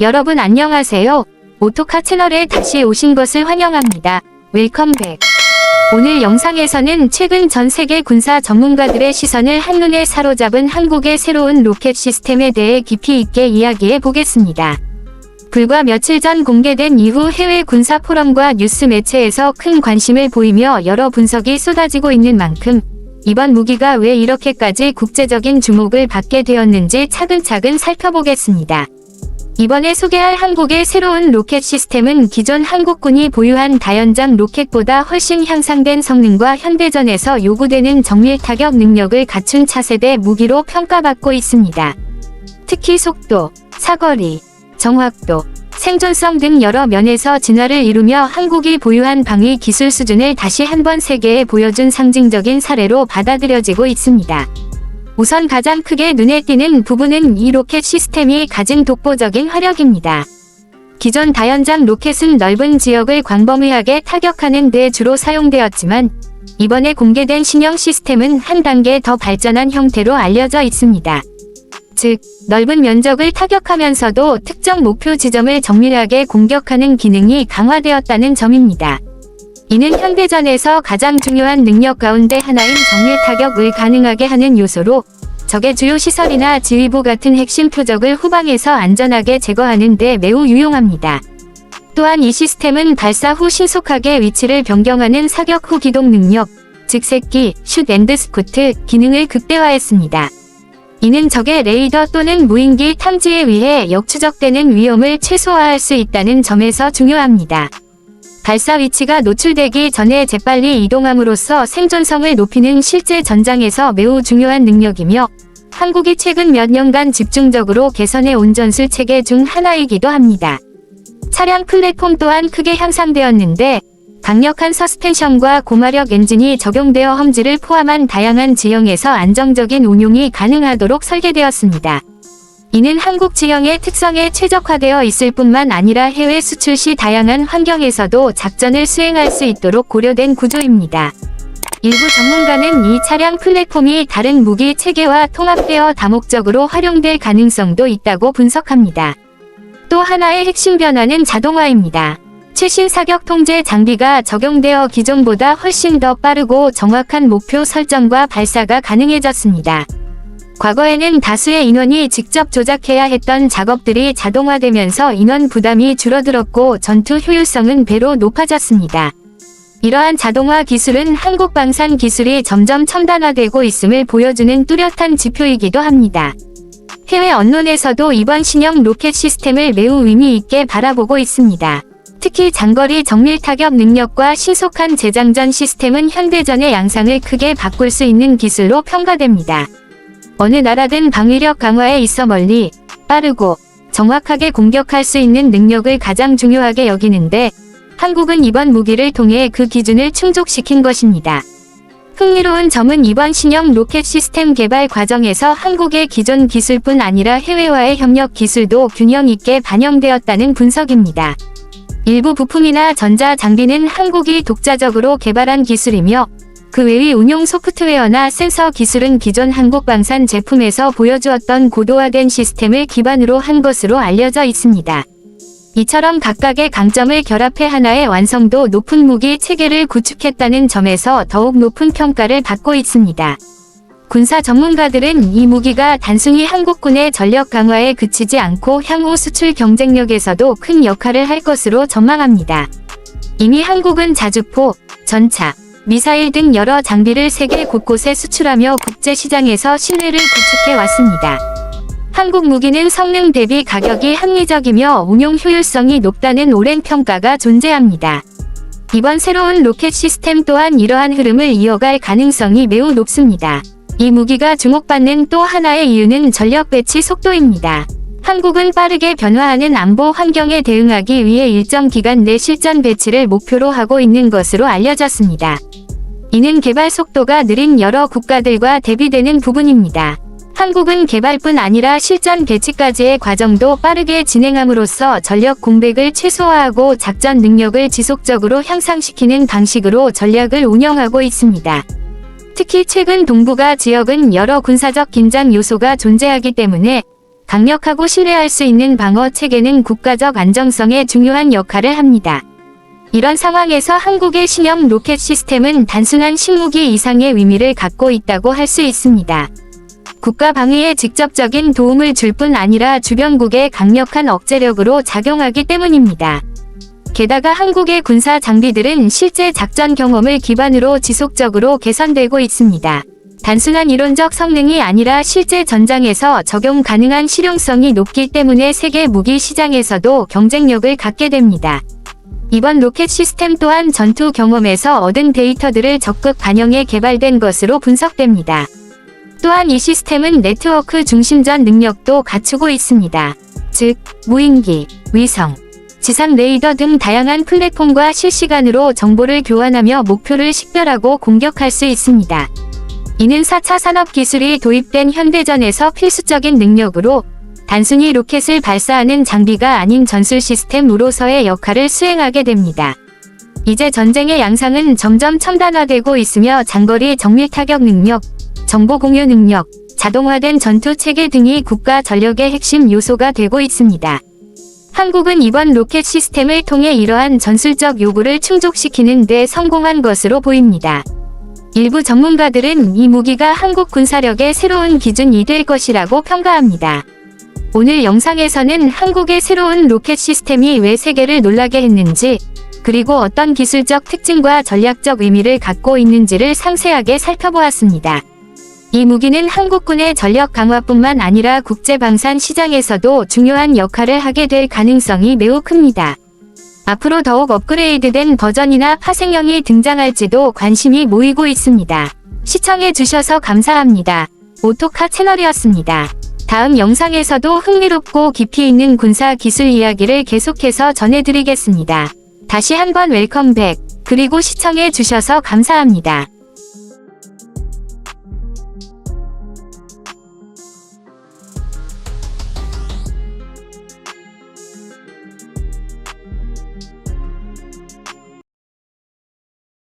여러분 안녕하세요. 오토카 채널에 다시 오신 것을 환영합니다. 웰컴백. 오늘 영상에서는 최근 전 세계 군사 전문가들의 시선을 한눈에 사로잡은 한국의 새로운 로켓 시스템에 대해 깊이 있게 이야기해 보겠습니다. 불과 며칠 전 공개된 이후 해외 군사 포럼과 뉴스 매체에서 큰 관심을 보이며 여러 분석이 쏟아지고 있는 만큼 이번 무기가 왜 이렇게까지 국제적인 주목을 받게 되었는지 차근차근 살펴보겠습니다. 이번에 소개할 한국의 새로운 로켓 시스템은 기존 한국군이 보유한 다연장 로켓보다 훨씬 향상된 성능과 현대전에서 요구되는 정밀 타격 능력을 갖춘 차세대 무기로 평가받고 있습니다. 특히 속도, 사거리, 정확도, 생존성 등 여러 면에서 진화를 이루며 한국이 보유한 방위 기술 수준을 다시 한번 세계에 보여준 상징적인 사례로 받아들여지고 있습니다. 우선 가장 크게 눈에 띄는 부분은 이 로켓 시스템이 가진 독보적인 화력입니다. 기존 다연장 로켓은 넓은 지역을 광범위하게 타격하는 데 주로 사용되었지만 이번에 공개된 신형 시스템은 한 단계 더 발전한 형태로 알려져 있습니다. 즉, 넓은 면적을 타격하면서도 특정 목표 지점을 정밀하게 공격하는 기능이 강화되었다는 점입니다. 이는 현대전에서 가장 중요한 능력 가운데 하나인 정밀 타격을 가능하게 하는 요소로 적의 주요 시설이나 지휘부 같은 핵심 표적을 후방에서 안전하게 제거하는 데 매우 유용합니다. 또한 이 시스템은 발사 후 신속하게 위치를 변경하는 사격 후 기동 능력, 즉 새끼, 슛 앤드 스쿠트 기능을 극대화했습니다. 이는 적의 레이더 또는 무인기 탐지에 의해 역추적되는 위험을 최소화할 수 있다는 점에서 중요합니다. 발사 위치가 노출되기 전에 재빨리 이동함으로써 생존성을 높이는 실제 전장에서 매우 중요한 능력이며 한국이 최근 몇 년간 집중적으로 개선해 온 전술 체계 중 하나이기도 합니다. 차량 플랫폼 또한 크게 향상되었는데 강력한 서스펜션과 고마력 엔진이 적용되어 험지를 포함한 다양한 지형에서 안정적인 운용이 가능하도록 설계되었습니다. 이는 한국 지형의 특성에 최적화되어 있을 뿐만 아니라 해외 수출 시 다양한 환경에서도 작전을 수행할 수 있도록 고려된 구조입니다. 일부 전문가는 이 차량 플랫폼이 다른 무기 체계와 통합되어 다목적으로 활용될 가능성도 있다고 분석합니다. 또 하나의 핵심 변화는 자동화입니다. 최신 사격 통제 장비가 적용되어 기존보다 훨씬 더 빠르고 정확한 목표 설정과 발사가 가능해졌습니다. 과거에는 다수의 인원이 직접 조작해야 했던 작업들이 자동화되면서 인원 부담이 줄어들었고 전투 효율성은 배로 높아졌습니다. 이러한 자동화 기술은 한국 방산 기술이 점점 첨단화되고 있음을 보여주는 뚜렷한 지표이기도 합니다. 해외 언론에서도 이번 신형 로켓 시스템을 매우 의미 있게 바라보고 있습니다. 특히 장거리 정밀 타격 능력과 신속한 재장전 시스템은 현대전의 양상을 크게 바꿀 수 있는 기술로 평가됩니다. 어느 나라든 방위력 강화에 있어 멀리, 빠르고, 정확하게 공격할 수 있는 능력을 가장 중요하게 여기는데 한국은 이번 무기를 통해 그 기준을 충족시킨 것입니다. 흥미로운 점은 이번 신형 로켓 시스템 개발 과정에서 한국의 기존 기술뿐 아니라 해외와의 협력 기술도 균형 있게 반영되었다는 분석입니다. 일부 부품이나 전자 장비는 한국이 독자적으로 개발한 기술이며 그 외의 운용 소프트웨어나 센서 기술은 기존 한국 방산 제품에서 보여주었던 고도화된 시스템을 기반으로 한 것으로 알려져 있습니다. 이처럼 각각의 강점을 결합해 하나의 완성도 높은 무기 체계를 구축했다는 점에서 더욱 높은 평가를 받고 있습니다. 군사 전문가들은 이 무기가 단순히 한국군의 전력 강화에 그치지 않고 향후 수출 경쟁력에서도 큰 역할을 할 것으로 전망합니다. 이미 한국은 자주포, 전차, 미사일 등 여러 장비를 세계 곳곳에 수출하며 국제시장에서 신뢰를 구축해 왔습니다. 한국 무기는 성능 대비 가격이 합리적이며 운용 효율성이 높다는 오랜 평가가 존재합니다. 이번 새로운 로켓 시스템 또한 이러한 흐름을 이어갈 가능성이 매우 높습니다. 이 무기가 주목받는 또 하나의 이유는 전력 배치 속도입니다. 한국은 빠르게 변화하는 안보 환경에 대응하기 위해 일정 기간 내 실전 배치를 목표로 하고 있는 것으로 알려졌습니다. 이는 개발 속도가 느린 여러 국가들과 대비되는 부분입니다. 한국은 개발뿐 아니라 실전 배치까지의 과정도 빠르게 진행함으로써 전력 공백을 최소화하고 작전 능력을 지속적으로 향상시키는 방식으로 전략을 운영하고 있습니다. 특히 최근 동북아 지역은 여러 군사적 긴장 요소가 존재하기 때문에 강력하고 신뢰할 수 있는 방어 체계는 국가적 안정성에 중요한 역할을 합니다. 이런 상황에서 한국의 신형 로켓 시스템은 단순한 신무기 이상의 의미를 갖고 있다고 할 수 있습니다. 국가 방위에 직접적인 도움을 줄 뿐 아니라 주변국의 강력한 억제력으로 작용하기 때문입니다. 게다가 한국의 군사 장비들은 실제 작전 경험을 기반으로 지속적으로 개선되고 있습니다. 단순한 이론적 성능이 아니라 실제 전장에서 적용 가능한 실용성이 높기 때문에 세계 무기 시장에서도 경쟁력을 갖게 됩니다. 이번 로켓 시스템 또한 전투 경험에서 얻은 데이터들을 적극 반영해 개발된 것으로 분석됩니다. 또한 이 시스템은 네트워크 중심전 능력도 갖추고 있습니다. 즉, 무인기, 위성, 지상 레이더 등 다양한 플랫폼과 실시간으로 정보를 교환하며 목표를 식별하고 공격할 수 있습니다. 이는 4차 산업기술이 도입된 현대전에서 필수적인 능력으로 단순히 로켓을 발사하는 장비가 아닌 전술 시스템으로서의 역할을 수행하게 됩니다. 이제 전쟁의 양상은 점점 첨단화되고 있으며 장거리 정밀 타격 능력, 정보 공유 능력, 자동화된 전투 체계 등이 국가 전력의 핵심 요소가 되고 있습니다. 한국은 이번 로켓 시스템을 통해 이러한 전술적 요구를 충족시키는 데 성공한 것으로 보입니다. 일부 전문가들은 이 무기가 한국 군사력의 새로운 기준이 될 것이라고 평가합니다. 오늘 영상에서는 한국의 새로운 로켓 시스템이 왜 세계를 놀라게 했는지, 그리고 어떤 기술적 특징과 전략적 의미를 갖고 있는지를 상세하게 살펴보았습니다. 이 무기는 한국군의 전력 강화뿐만 아니라 국제 방산 시장에서도 중요한 역할을 하게 될 가능성이 매우 큽니다. 앞으로 더욱 업그레이드된 버전이나 파생형이 등장할지도 관심이 모이고 있습니다. 시청해주셔서 감사합니다. 오토카 채널이었습니다. 다음 영상에서도 흥미롭고 깊이 있는 군사 기술 이야기를 계속해서 전해드리겠습니다. 다시 한번 웰컴백, 그리고 시청해주셔서 감사합니다.